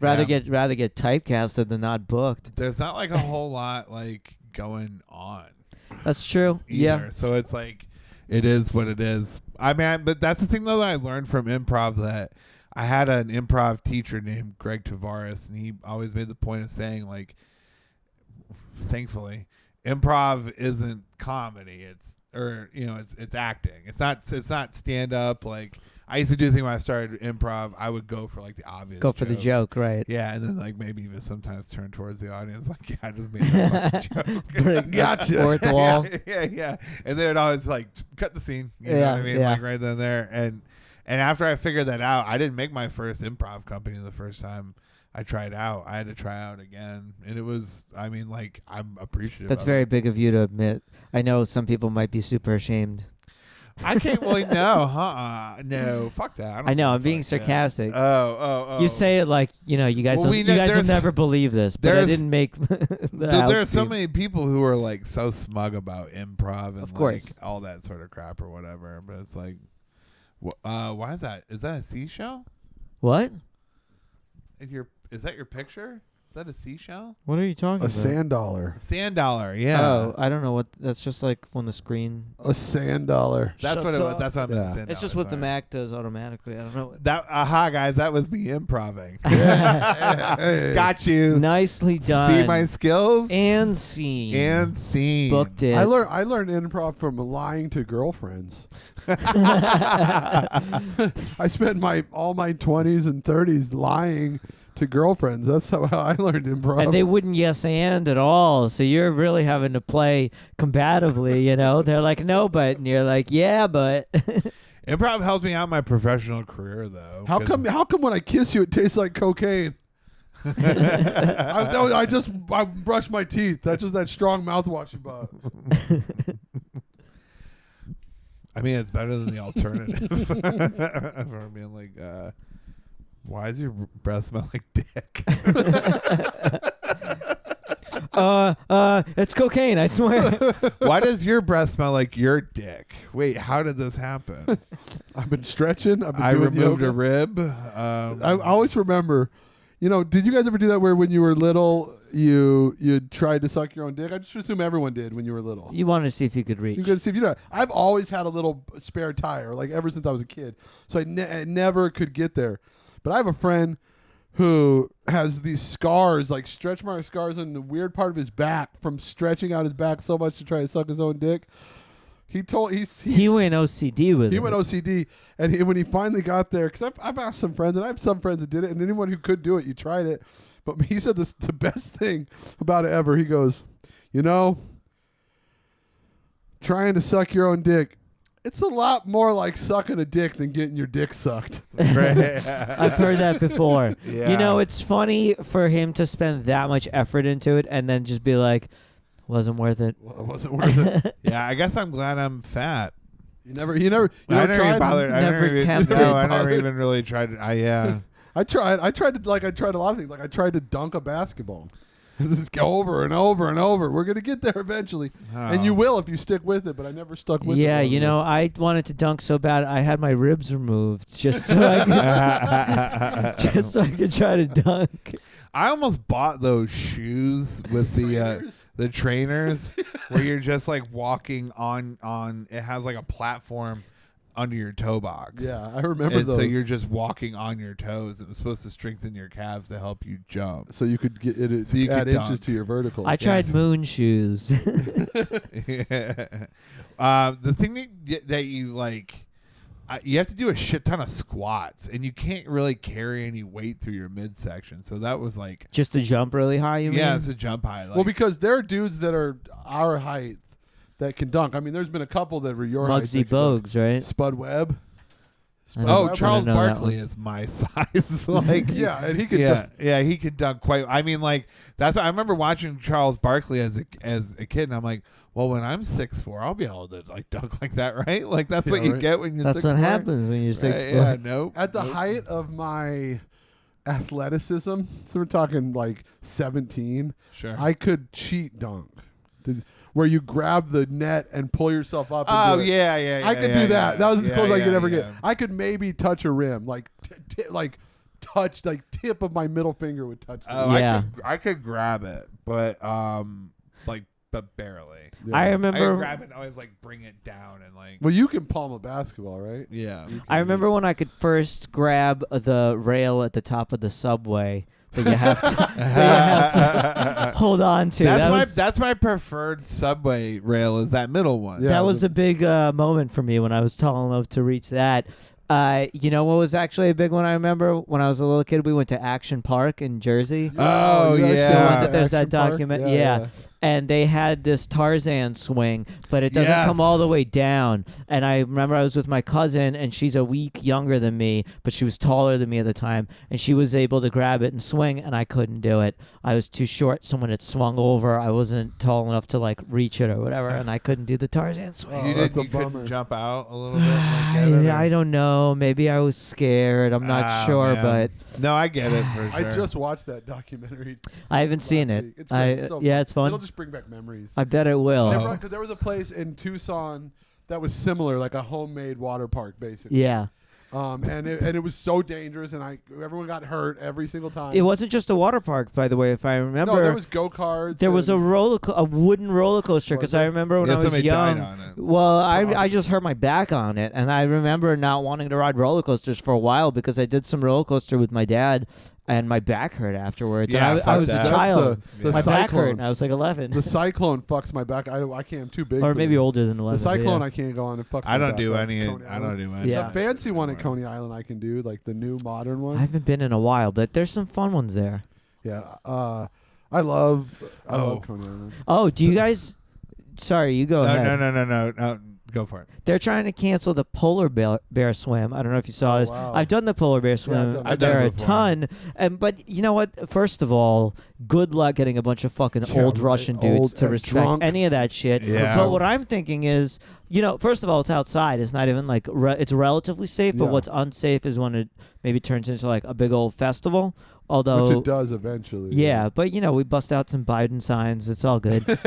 Rather
Yeah.
get typecasted than not booked.
there's not like a whole lot like going on
That's true.
either.
Yeah.
So it's like it is what it is. I mean, but that's the thing though that I learned from improv, that I had an improv teacher named Greg Tavares, and he always made the point of saying, like, thankfully, improv isn't comedy. It's acting. It's not stand up. Like, I used to do the thing when I started improv. I would go for like the obvious.
Go for the joke, right?
Yeah, and then like maybe even sometimes turn towards the audience, like, yeah, I just made that fucking joke.
Gotcha. Fourth wall.
Yeah. And they would always like cut the scene. You know
Yeah,
what I mean?
yeah.
Like right then and there. And after I figured that out, I didn't make my first improv company the first time I tried out. I had to try out again. And it was, I mean, like, I'm appreciative.
That's
of
very
it.
big of you to admit. I know some people might be super ashamed.
I can't really no, no, fuck that.
I know,
give a
I'm being
fuck, yeah.
sarcastic.
Oh.
You say it like, you know, you guys
Well,
will,
we
you
know
guys will
there's-
never believe this, but I
there's-
didn't make the house
There are so
scene.
many people who are like so smug about improv and
Of course.
like all that sort of crap or whatever. But it's like, why is that? Is that a seashell?
What?
Is that your picture? Is that a seashell?
What are you talking
A
about?
sand dollar.
A sand dollar, yeah.
Oh, I don't know what. That's just like when the screen.
A sand dollar.
That's what
shuts
it was.
off.
That's what I meant.
Yeah.
Sand
It's just
dollar,
what the
sorry.
Mac does automatically. I don't know.
That guys, that was me improving.
Hey.
Got you.
Nicely done.
See my skills
and scene.
and scene.
Booked it.
I learned improv from lying to girlfriends. I spent all my 20s and 30s lying to girlfriends. That's how I learned improv.
And they wouldn't yes and at all. So you're really having to play combatively, you know? They're like, no, but. And you're like, yeah, but.
Improv helped me out in my professional career, though.
How come when I kiss you it tastes like cocaine? I brushed my teeth. That's just that strong mouthwash you bought.
I mean, it's better than the alternative. For being like, why does your breath smell like dick?
It's cocaine, I swear.
Why does your breath smell like your dick? Wait, how did this happen?
I've been stretching. I've been
I
doing
removed
yoga.
a rib.
I always remember, did you guys ever do that where when you were little, you tried to suck your own dick? I just assume everyone did when you were little.
You wanted to see if you could reach.
You could see if you know. I've always had a little spare tire, like ever since I was a kid. So I never could get there. But I have a friend who has these scars, like stretch mark scars on the weird part of his back from stretching out his back so much to try to suck his own dick. He went
OCD with it.
He went OCD, and when he finally got there, because I've asked some friends, and I have some friends that did it, and anyone who could do it, you tried it. But he said the best thing about it ever. He goes, trying to suck your own dick, it's a lot more like sucking a dick than getting your dick sucked.
I've heard that before.
Yeah.
It's funny for him to spend that much effort into it and then just be like, wasn't worth it.
Well, it wasn't worth it.
Yeah, I guess I'm glad I'm fat.
You never
I never even bothered.
Never tempted.
No, I never even really tried.
I tried a lot of things. Like I tried to dunk a basketball. Just go over and over and over. We're gonna get there eventually, and you will if you stick with it. But I never stuck with it.
Yeah, I wanted to dunk so bad I had my ribs removed just so I could try to dunk.
I almost bought those shoes with the trainers where you're just like walking on. It has like a platform under your toe box.
Yeah, I remember those.
So you're just walking on your toes. It was supposed to strengthen your calves to help you jump.
So you could get it.
So you
add
could
inches
dunk.
to your vertical.
I tried moon shoes.
Yeah. The thing that you like, you have to do a shit ton of squats, and you can't really carry any weight through your midsection. So that was like
Just to jump really high, you mean?
yeah, it's a jump high.
well, because there are dudes that are our height that can dunk. I mean, there's been a couple that were your height.
Muggsy Bogues, right?
Spud Webb.
I don't
Oh,
know
Charles
that
Barkley
one.
is my size. Like,
Yeah, and he could
yeah,
dunk.
yeah, he could dunk quite. I mean, like that's. I remember watching Charles Barkley as a kid, and I'm like, well, when I'm 6'4", I'll be able to like dunk like that, right? Like that's what
Yeah,
you
right.
get when you're 6'4".
That's what happens when you're 6'4".
Yeah, nope.
At the height of my athleticism, so we're talking like 17,
Sure.
I could cheat dunk. Where you grab the net and pull yourself up. And
Oh
do it.
yeah.
I could do that. That was as close as I could ever
yeah.
get. I could maybe touch a rim, like touch, like tip of my middle finger would touch. The
Oh,
Yeah.
I could grab it, but barely.
Yeah.
I
I could
remember
grab it and always like bring it down and like
Well, you can palm a basketball, right?
yeah.
I remember when I could first grab the rail at the top of the subway that you have to, hold on to.
That's my preferred subway rail is that middle one.
Yeah.
That was a big moment for me when I was tall enough to reach that. You know what was actually a big one? I remember when I was a little kid, we went to Action Park in Jersey.
Oh,
you actually
yeah.
went to
There's that
Action Park?
document. Yeah. And they had this Tarzan swing, but it doesn't come all the way down. And I remember I was with my cousin, and she's a week younger than me, but she was taller than me at the time, and she was able to grab it and swing, and I couldn't do it. I was too short, so when it swung over, I wasn't tall enough to like reach it or whatever, and I couldn't do the Tarzan swing.
Oh,
You
that's a
couldn't
bummer.
jump out a little bit. Like get it, or-
I don't know. Maybe I was scared. I'm not sure,
man.
but
No, I get it for sure.
I just watched that documentary.
I haven't seen
last
it.
week. It's great. It's so
Yeah,
fun.
it's fun.
It'll just bring back memories.
I bet it will.
Oh.
Because there was a place in Tucson that was similar, like a homemade water park, basically.
Yeah.
And it was so dangerous, and everyone got hurt every single time.
It wasn't just a water park, by the way, if I remember.
No, there was go-karts.
There was a wooden roller coaster,
Was
because
it?
I remember when
Yeah,
I was
somebody
young.
died on it.
Well, I just hurt my back on it, and I remember not wanting to ride roller coasters for a while because I did some roller coaster with my dad, and my back hurt afterwards.
Yeah,
and I
fuck
was
that.
a child.
The
My back hurt,
cyclone.
and I was like 11.
The cyclone fucks my back. I can't. I'm too big.
Or
for
maybe
this.
older than 11.
The
but
cyclone
yeah.
I can't go on. It fucks.
I
my
don't
back
do
up.
any.
Coney
I don't
Island.
do any.
Yeah.
The fancy one at Coney Island I can do, like the new modern one.
I haven't been in a while, but there's some fun ones there.
Yeah. I love
Oh.
Coney Island.
Oh, do you guys... Sorry, you go ahead.
No. Go for it.
They're trying to cancel the polar bear swim. I don't know if you saw
Oh,
this.
wow.
I've done the polar bear swim.
I've
done
there
it
a
before.
ton. But you know what? First of all, good luck getting a bunch of fucking
Yeah,
old
right.
Russian dudes
Old
to
and
respect
drunk.
any of that shit.
Yeah.
But what I'm thinking is, first of all, it's outside. It's not even like it's relatively safe. But
Yeah.
what's unsafe is when it maybe turns into like a big old festival, Although
Which it does eventually.
Yeah, but we bust out some Biden signs. It's all good. But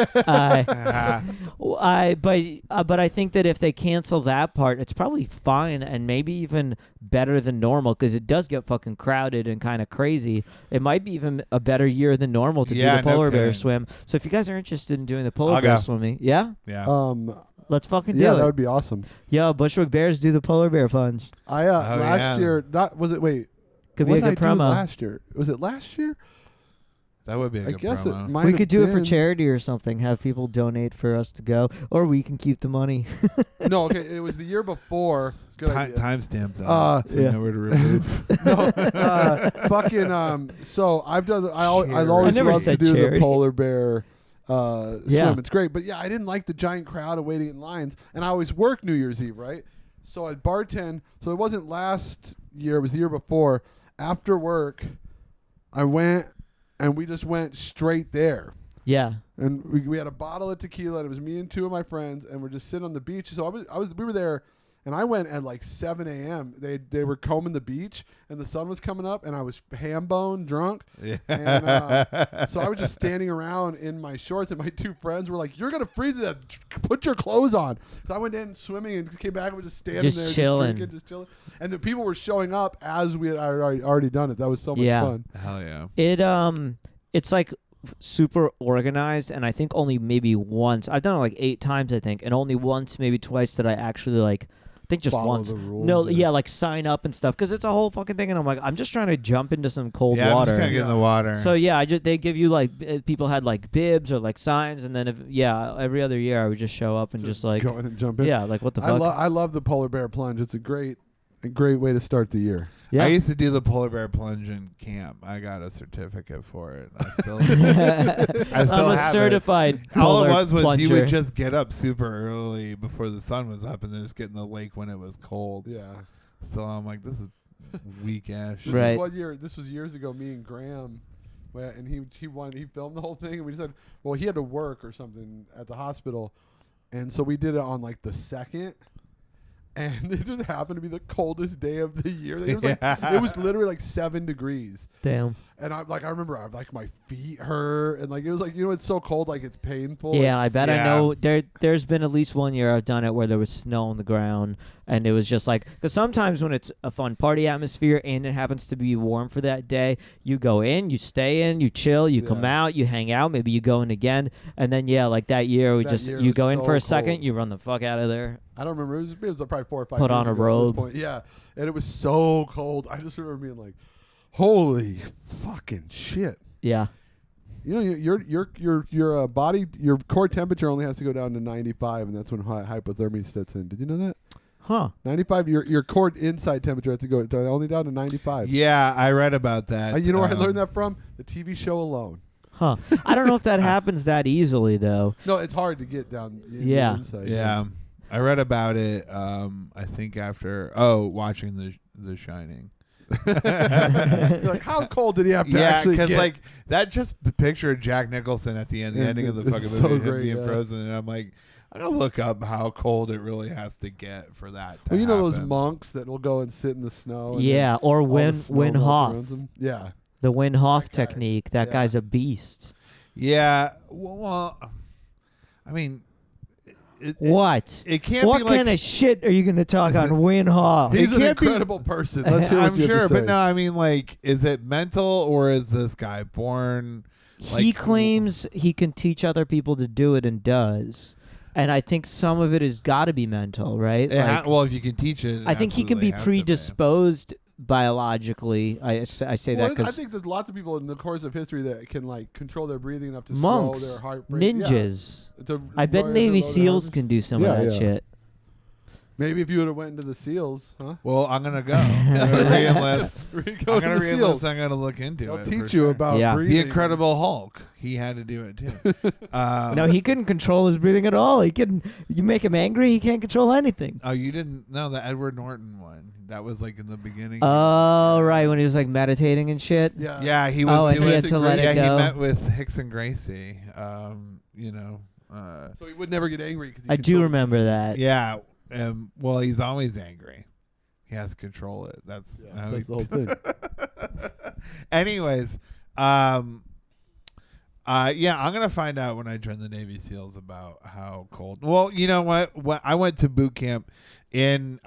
I think that if they cancel that part, it's probably fine and maybe even better than normal because it does get fucking crowded and kind of crazy. It might be even a better year than normal to do the polar bear swim. So if you guys are interested in doing the polar bear swimming, yeah, let's fucking do it.
Yeah, that would be awesome.
Yo, Bushwick Bears do the polar bear plunge.
Last year,
Could be a good promo.
Last year, was it last year?
That would be a good promo.
We could do it for charity or something. Have people donate for us to go, or we can keep the money.
No, okay, it was the year before.
Timestamp that. So we know where to remove.
So I've done. I always love to do the polar bear swim. It's great, but I didn't like the giant crowd and waiting in lines. And I always work New Year's Eve, right? So I bartend. So it wasn't last year; it was the year before. After work, I went and we just went straight there. Yeah. And we had a bottle of tequila, and it was me and two of my friends, and we're just sitting on the beach. So we were there, and I went at like 7 a.m. They were combing the beach, and the sun was coming up, and I was ham bone drunk. Yeah. And so I was just standing around in my shorts, and my two friends were like, "You're gonna freeze to death. Put your clothes on." So I went in swimming and came back and was just standing there,
chilling.
just chilling. And the people were showing up as we had already done it. That was so much fun.
Hell yeah.
It's like super organized, and I think only maybe once I've done it like 8 times, I think, and only once, maybe twice, that I actually I think just
follow
once.
The rules,
like sign up and stuff, because it's a whole fucking thing, and I'm like, I'm just trying to jump into some cold
water.
I'm just
gonna get in the water.
So they give you people had bibs or signs, and then every other year I would just show up and just
go in and jump in.
Yeah, what the fuck.
I love the polar bear plunge. It's a great way to start the year.
Yeah.
I used to do the polar bear plunge in camp. I got a certificate for it. I still
I'm a certified
All it was
plunger.
you would just get up super early before the sun was up and then just get in the lake when it was cold.
Yeah.
So I'm like, this is weak ass.
Right.
This was years ago, me and Graham, and he filmed the whole thing, and we said, well, he had to work or something at the hospital, and so we did it on the 2nd. And it just happened to be the coldest day of the year. It was it was literally 7 degrees.
Damn.
And I remember my feet hurt, and it was it's so cold, it's painful.
Yeah, I bet. I know there's been at least one year I've done it where there was snow on the ground, and it was just because sometimes when it's a fun party atmosphere and it happens to be warm for that day, you go in, you stay in, you chill, you come out, you hang out, maybe you go in again, and then that year you go in for a second, you run the fuck out of there.
I don't remember. It was probably 4 or 5
Put
years
on a
ago
robe.
at this point. Yeah, and it was so cold. I just remember being like, "Holy fucking shit!"
Yeah.
Your body, your core temperature only has to go down to 95, and that's when hypothermia sets in. Did you know that?
Huh.
95. Your core inside temperature has to go only down to 95.
Yeah, I read about that.
You know where I learned that from? The TV show Alone.
Huh. I don't know if that happens that easily though.
No, it's hard to get down. Inside.
Yeah. I read about it. I think after watching The Shining.
You're how cold did he have to actually get?
Yeah, because that just picture of Jack Nicholson at the end, the ending of the fucking movie, him being frozen, and I'm like, I'm gonna look up how cold it really has to get for that. To
happen. Those
happen.
monks that will go and sit in the snow.
Yeah, or Wim Hof.
Yeah,
the Wim Hof technique. That guy's a beast.
Yeah. Well, I mean.
What?
It can't
what
be
kind of shit are you going to talk on Wim Hof?
He's an incredible person. Let's hear what you have to say.
But no, I mean, is it mental or is this guy born?
He claims he can teach other people to do it and does. And I think some of it has got to be mental, right?
Well, if you can teach it,
I think he can be predisposed biologically. I say that because
I think there's lots of people in the course of history that can control their breathing enough to
monks,
slow their heart rate.
ninjas. I bet Navy SEALs can do some of that shit.
Maybe if you would have went into the SEALs, huh?
Well, I'm gonna go. I'm gonna re-enlist. I'm gonna re-enlist. I'm gonna look into
They'll
it.
Teach you about breathing.
The Incredible Hulk. He had to do it too.
No, he couldn't control his breathing at all. He couldn't. You make him angry, he can't control anything.
Oh, you didn't know the Edward Norton one? That was in the beginning.
Oh, right, when he was meditating and shit.
Yeah.
Yeah, he was.
And he had to let it go.
He met with Hicks and Gracie.
So he would never get angry.
I do remember that.
Yeah. Well, he's always angry. He has to control it. That's
the whole thing.
Anyways, yeah, I'm gonna find out when I join the Navy SEALs about how cold. Well, you know what? I went to boot camp in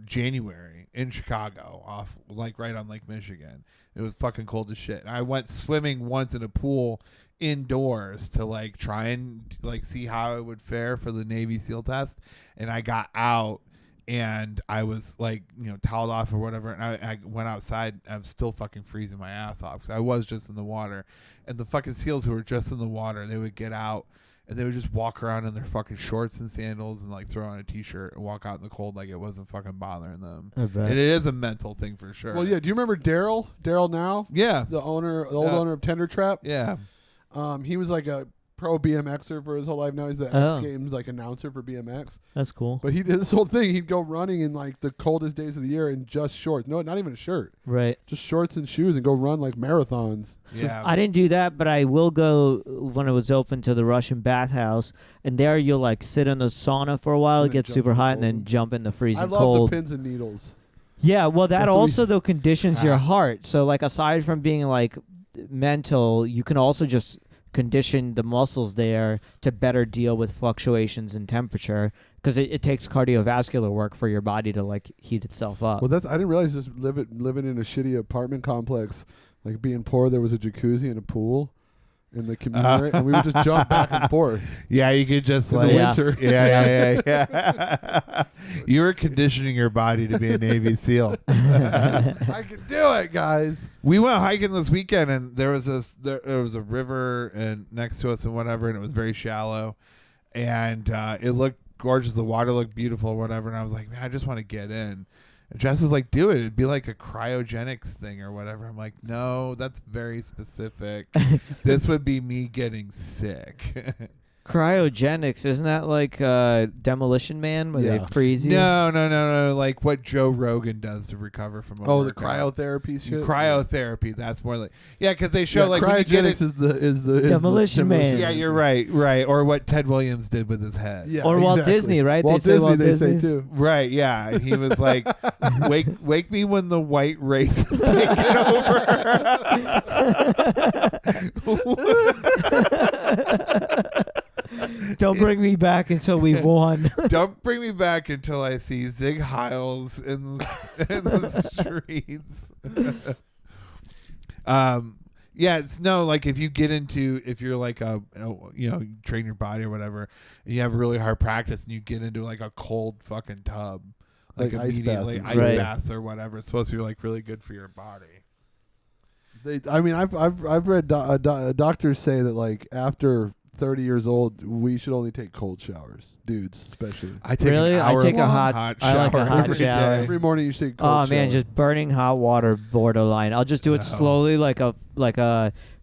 January in Chicago, off like right on Lake Michigan. It was fucking cold as shit. I went swimming once in a pool indoors to like try and like see how it would fare for the Navy SEAL test, and I got out. And I was like, toweled off or whatever. And I went outside. And I was still fucking freezing my ass off because I was just in the water. And the fucking SEALs who were just in the water, they would get out and they would just walk around in their fucking shorts and sandals and like throw on a t-shirt and walk out in the cold like it wasn't fucking bothering them.
I bet.
And it is a mental thing for sure.
Well, yeah. Do you remember Daryl? Daryl Now?
Yeah.
The old owner of Tender Trap?
Yeah.
He was like a pro BMXer for his whole life. Now he's the X Games like announcer for BMX.
That's cool.
But he did this whole thing. He'd go running in like the coldest days of the year in just shorts. No, not even a shirt.
Right.
Just shorts and shoes and go run like marathons.
Yeah.
I didn't do that, but I will go when it was open to the Russian bathhouse, and there you'll like sit in the sauna for a while,
And then
get
jump
super
in the
hot, and
cold.
then jump in the freezing
I love
cold.
the pins and needles.
Yeah, well, that
That's what we-
also though conditions your heart. So like aside from being like mental, you can also just condition the muscles there to better deal with fluctuations in temperature because it takes cardiovascular work for your body to like heat itself up.
Well, I didn't realize just living in a shitty apartment complex, like being poor, there was a jacuzzi and a pool in the community, and we would just jump back and forth.
Yeah, you could just
In
like
the winter.
Yeah. You were conditioning your body to be a Navy SEAL.
I can do it, guys.
We went hiking this weekend, and there was a river and next to us and whatever, and it was very shallow, and it looked gorgeous. The water looked beautiful, or whatever. And I was like, man, I just want to get in. And Jess was like, do it. It'd be like a cryogenics thing or whatever. I'm like, no, that's very specific. This would be me getting sick.
Cryogenics, isn't that like Demolition Man where they
Yeah.
freeze you?
No. Like what Joe Rogan does to recover from a
Oh, the
workout.
cryotherapy shit.
Cryotherapy. That's more like because they show
Yeah,
like when you get
cryogenics
it.
is the
Demolition Man.
Yeah, you're right. Or what Ted Williams did with his head.
Yeah,
Or Walt
exactly.
Disney, right?
Walt
They say
Disney,
Walt
they say
Disney's-
too.
Right, yeah. And he was like, wake me when the white race is taking over.
Don't bring me back until we've won.
Don't bring me back until I see Zig Heils in the streets. Yeah, it's no, like if you're like you train your body or whatever, and you have a really hard practice and you get into like a cold fucking tub, like
Like ice
immediately
baths
ice
and shit.
bath or whatever. It's supposed to be like really good for your body.
I've read doctors say that like after 30 years old, we should only take cold showers, dudes especially.
I take
Really?
an
I take a
hour-long
hot-
shower
I like a hot
every
shower.
day.
Every morning you should take a
Oh
cold
man,
shower.
just burning hot water borderline. I'll just do it
No.
slowly, like a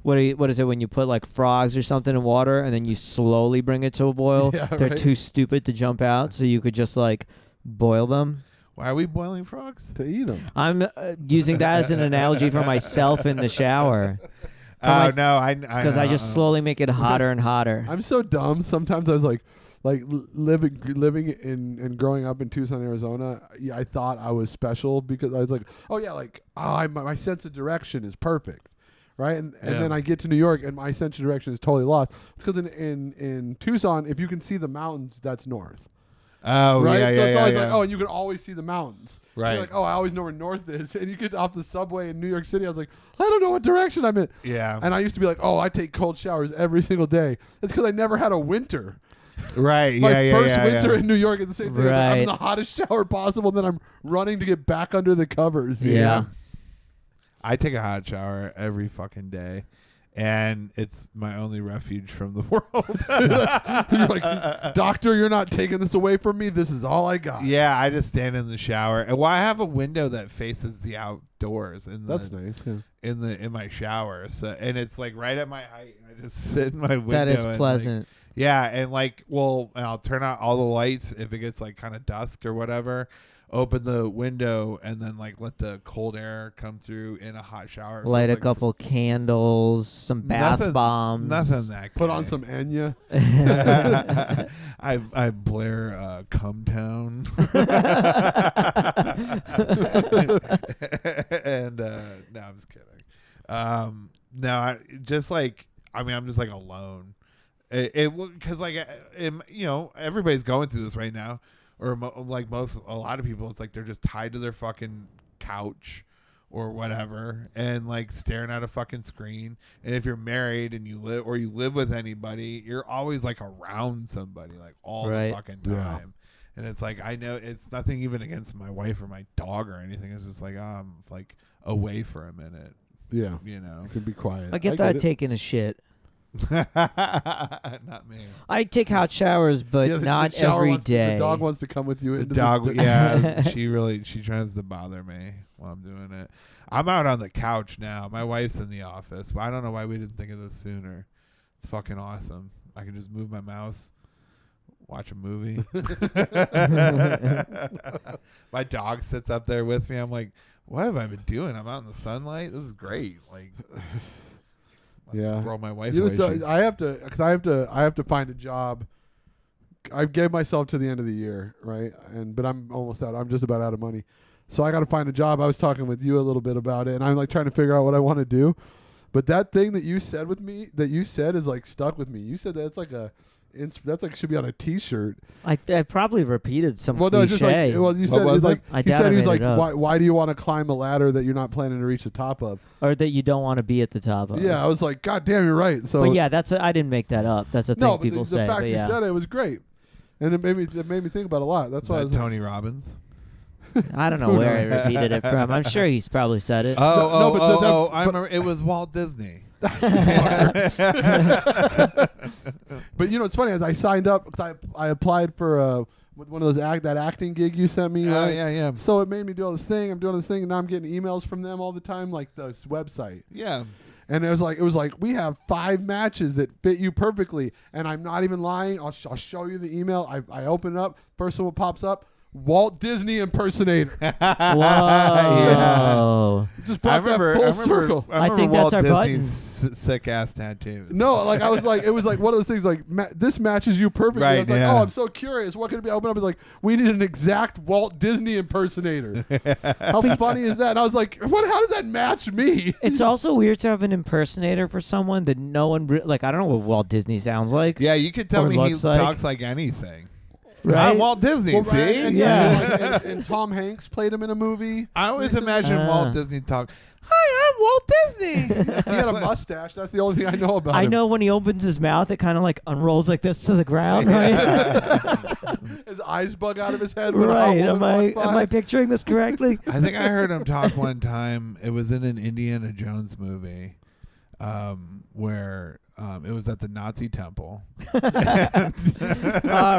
what is it when you put like frogs or something in water and then you slowly bring it to a boil?
Yeah,
They're
right.
too stupid to jump out, so you could just like boil them.
Why are we boiling frogs?
to eat them.
I'm using that as an analogy for myself in the shower
Oh no, I
because I just slowly make it hotter and hotter.
I'm so dumb. Sometimes I was like living in and growing up in Tucson, Arizona. Yeah, I thought I was special because I was like, oh yeah, my sense of direction is perfect, right? And
Yeah.
then I get to New York and my sense of direction is totally lost. It's because in Tucson, if you can see the mountains, that's north.
Oh
Right,
yeah,
so it's always
yeah.
like, oh, and you can always see the mountains. So
Right.
you're like, oh, I always know where north is. And you get off the subway in New York City, I was like, I don't know what direction I'm in.
Yeah.
And I used to be like, oh, I take cold showers every single day. It's because I never had a winter.
Right.
My
Yeah.
first
yeah,
winter
yeah.
in New York is the same thing. It's like, I'm in
Right.
the hottest shower possible, and then I'm running to get back under the covers.
Yeah.
I take a hot shower every fucking day, and it's my only refuge from the world.
You're like, doctor, you're not taking this away from me. This is all I got.
Yeah, I just stand in the shower, and I have a window that faces the outdoors.
That's nice. Yeah.
in my shower, so and it's like right at my height. And I just sit in my window.
That is
and, like,
pleasant.
yeah, and and I'll turn out all the lights if it gets like kind of dusk or whatever. Open the window and then like let the cold air come through in a hot shower.
Light a
like,
couple candles, some bath
Nothing-
bombs.
Nothing that.
Put on
gay.
some Enya.
I blare Come Town. And no, I'm just kidding. No, just like I mean, I'm just like alone. Because like everybody's going through this right now, or a lot of people, it's like they're just tied to their fucking couch or whatever, and like staring at a fucking screen. And if you're married and you live with anybody, you're always like around somebody like all the fucking time.
Yeah.
And it's like, I know it's nothing even against my wife or my dog or anything. It's just like, I'm like away for a minute.
Yeah.
You know,
It could be quiet.
I get that taking a shit.
Not me.
I take hot showers, but
Yeah,
not
the shower
every
wants to-
day.
the dog wants to come with you.
The
Into
dog,
the
yeah, she tries to bother me while I'm doing it. I'm out on the couch now. My wife's in the office. I don't know why we didn't think of this sooner. It's fucking awesome. I can just move my mouse, watch a movie. My dog sits up there with me. I'm like, what have I been doing? I'm out in the sunlight. This is great. Like,
Yeah.
squirrel my wife
You know,
away.
so I have to find a job. I gave myself to the end of the year, right? But I'm almost out. I'm just about out of money, so I got to find a job. I was talking with you a little bit about it, and I'm like trying to figure out what I want to do. But that thing that you said is like stuck with me. You said that's like should be on a T-shirt.
I probably repeated some
Well, no, it's just
cliche.
like you
What
said.
was
It's
it?
like
I
he
doubt
said
I
he was
made
like,
it up.
why do you want to climb a ladder that you're not planning to reach the top of?
Or that you don't want to be at the top of.
Yeah, I was like, God damn, you're right. So
But yeah, I didn't make that up. That's a thing
no, but
people
the
say.
fact
But
you
yeah.
said it was great, and it made me think about it a lot. That's
Is
why I
that
was like,
Tony Robbins?
I don't know
Who
where I
knows?
repeated it from. I'm sure he's probably said it.
I remember it was Walt Disney.
But you know, it's funny. As I signed up, because I applied for one of those that acting gig you sent me. Right?
Yeah.
So it made me do all this thing. I'm doing this thing, and now I'm getting emails from them all the time, like this website.
Yeah.
And it was like we have 5 matches that fit you perfectly, and I'm not even lying. I'll show you the email. I open it up. First one pops up. Walt Disney impersonator.
Whoa.
Just brought that full circle.
I
think
Walt
that's our
Disney's sick ass tattoos.
No, like I was like, it was like one of those things like, this matches you perfectly. I
Right,
was like,
yeah.
oh, I'm so curious. What could it be? I opened up, I was like, we need an exact Walt Disney impersonator. How funny is that? And I was like, how does that match me?
It's also weird to have an impersonator for someone that no one like. I don't know what Walt Disney sounds like.
Yeah, you could tell
Or
me he
looks like.
talks like anything.
Right?
I'm Walt Disney,
Well,
see?
and,
Yeah.
and Tom Hanks played him in a movie.
I always
recently.
imagine Walt Disney talk. Hi, I'm Walt Disney.
He had a mustache. That's the only thing I know about
I
him.
know when he opens his mouth, it kind of like unrolls like this to the ground, right?
His eyes bug out of his head. When
Right?
a
Am
woman walked by.
I picturing this correctly?
I think I heard him talk one time. It was in an Indiana Jones movie where it was at the Nazi temple.
All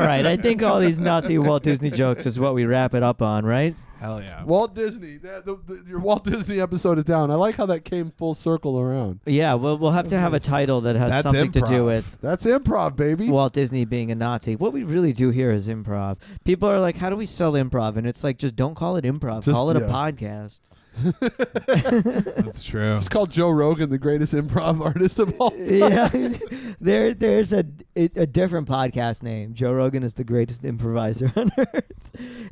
right, I think all these Nazi Walt Disney jokes is what we wrap it up on, right?
Hell yeah.
Walt Disney. Your Walt Disney episode is down. I like how that came full circle around.
Yeah, we'll have to have a title that has
That's
something to do
improv.
with
That's improv, baby.
Walt Disney being a Nazi. What we really do here is improv. People are like, how do we sell improv? And it's like, just don't call it improv.
Just-
Call it a
yeah.
podcast.
That's true.
It's called Joe Rogan, the greatest improv artist of all time.
Yeah, there's a different podcast name. Joe Rogan is the greatest improviser on earth.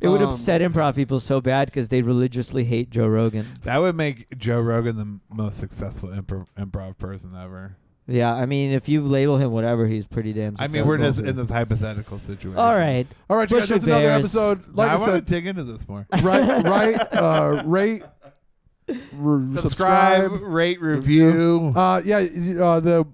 It would upset improv people so bad because they religiously hate Joe Rogan.
That would make Joe Rogan the most successful improv person ever.
Yeah, I mean, if you label him whatever, he's pretty damn
I
successful.
mean, we're just in this hypothetical situation.
All right.
All right, you guys,
Bushwick
that's another
Bears.
episode. Like
I
I
want
said,
to dig into this more.
rate,
Subscribe, rate, review.
The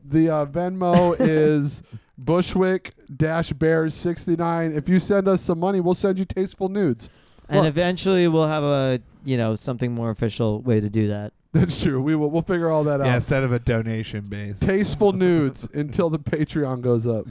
Venmo is Bushwick-Bears69. If you send us some money, we'll send you tasteful nudes.
And
What?
eventually we'll have a, something more official way to do that.
That's true. We'll figure all that
Yeah,
out.
instead of a donation base.
Tasteful nudes until the Patreon goes up.